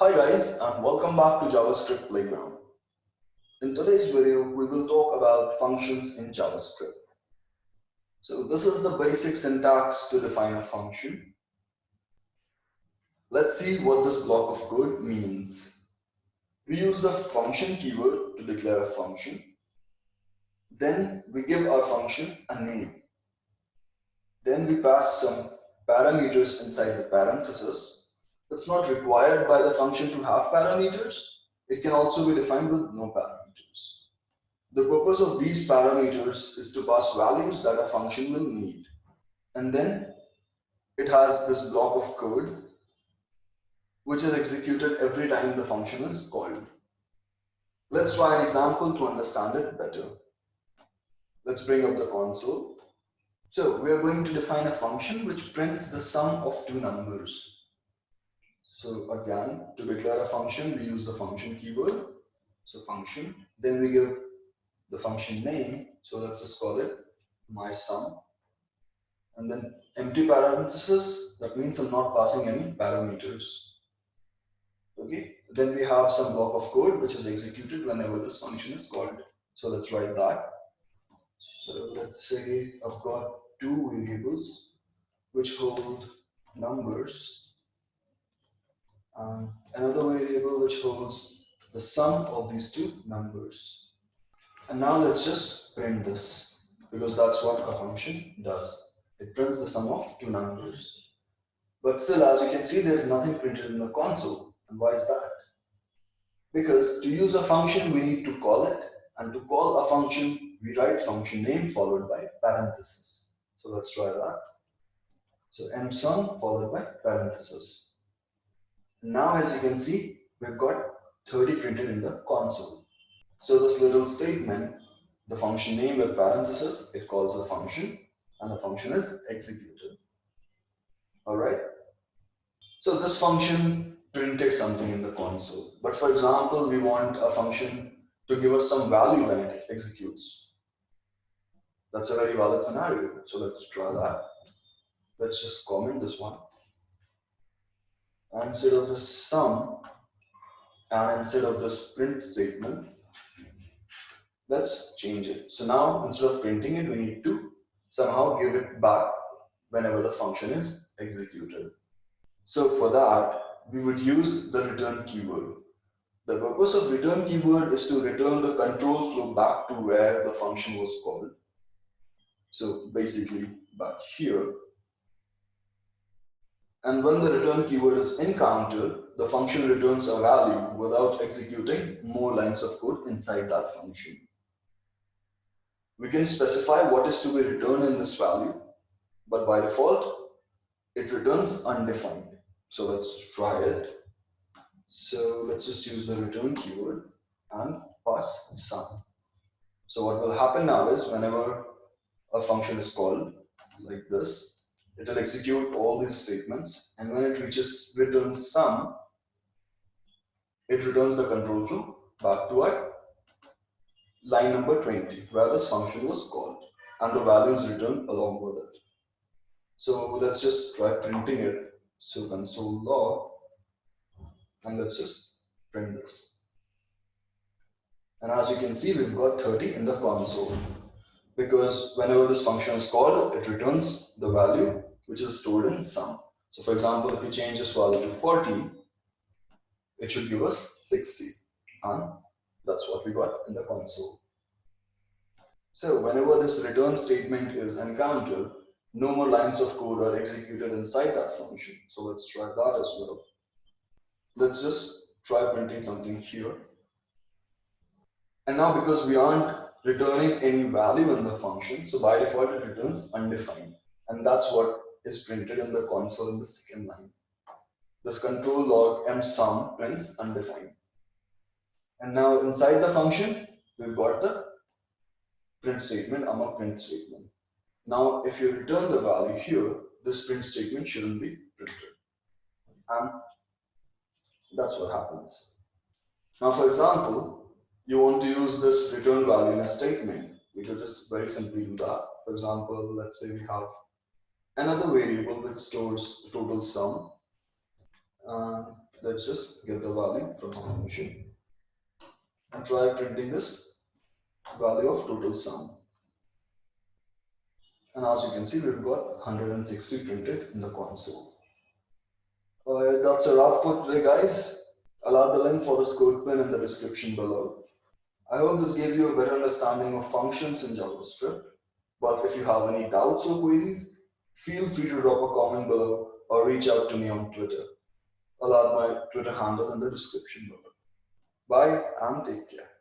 Hi guys, and welcome back to JavaScript Playground. In today's video, we will talk about functions in JavaScript. So this is the basic syntax to define a function. Let's see what this block of code means. We use the function keyword to declare a function. Then we give our function a name. Then we pass some parameters inside the parenthesis. It's not required by the function to have parameters. It can also be defined with no parameters. The purpose of these parameters is to pass values that a function will need. And then it has this block of code which is executed every time the function is called. Let's try an example to understand it better. Let's bring up the console. So we are going to define a function which prints the sum of two numbers. So again, to declare a function, we use the function keyword. So function, then we give the function name. So let's just call it my sum. And then empty parenthesis, that means I'm not passing any parameters. Okay, then we have some block of code which is executed whenever this function is called. So let's write that. So let's say I've got two variables which hold numbers and another variable which holds the sum of these two numbers. And now let's just print this because that's what a function does. It prints the sum of two numbers. But still, as you can see, there's nothing printed in the console. And why is that? Because to use a function, we need to call it. And to call a function, we write function name followed by parenthesis. So let's try that. So msum followed by parenthesis. Now, as you can see, we've got 30 printed in the console. So this little statement, the function name with parenthesis, it calls a function and the function is executed. All right. So this function printed something in the console. But for example, we want a function to give us some value when it executes. That's a very valid scenario. So let's try that. Let's just comment this one. And instead of this sum and instead of this print statement, let's change it. So now instead of printing it, we need to somehow give it back whenever the function is executed. So for that, we would use the return keyword. The purpose of return keyword is to return the control flow back to where the function was called. So basically back here. And when the return keyword is encountered, the function returns a value without executing more lines of code inside that function. We can specify what is to be returned in this value, but by default, it returns undefined. So let's try it. So let's just use the return keyword and pass sum. So what will happen now is whenever a function is called like this, it will execute all these statements, and when it reaches return sum, it returns the control flow back to our line number 20 where this function was called, and the value is returned along with it. So let's just try printing it. So console log, and let's just print this. And as you can see, we've got 30 in the console because whenever this function is called, it returns the value which is stored in sum. So for example, if we change this value to 40, it should give us 60. And that's what we got in the console. So whenever this return statement is encountered, no more lines of code are executed inside that function. So let's try that as well. Let's just try printing something here. And now because we aren't returning any value in the function, so by default it returns undefined. And that's what is printed in the console in the second line. This control log msum prints undefined. And now inside the function, we've got the print statement, print statement. Now if you return the value here, this print statement shouldn't be printed. And that's what happens. Now for example, you want to use this return value in a statement. We could just very simply do that. For example, let's say we have another variable which stores the total sum. let's just get the value from the function and try printing this value of total sum. And as you can see, we've got 160 printed in the console. That's a wrap for today, guys. I'll add the link for this code pin in the description below. I hope this gave you a better understanding of functions in JavaScript. But if you have any doubts or queries, feel free to drop a comment below or reach out to me on Twitter. I'll add my Twitter handle in the description below. Bye and take care.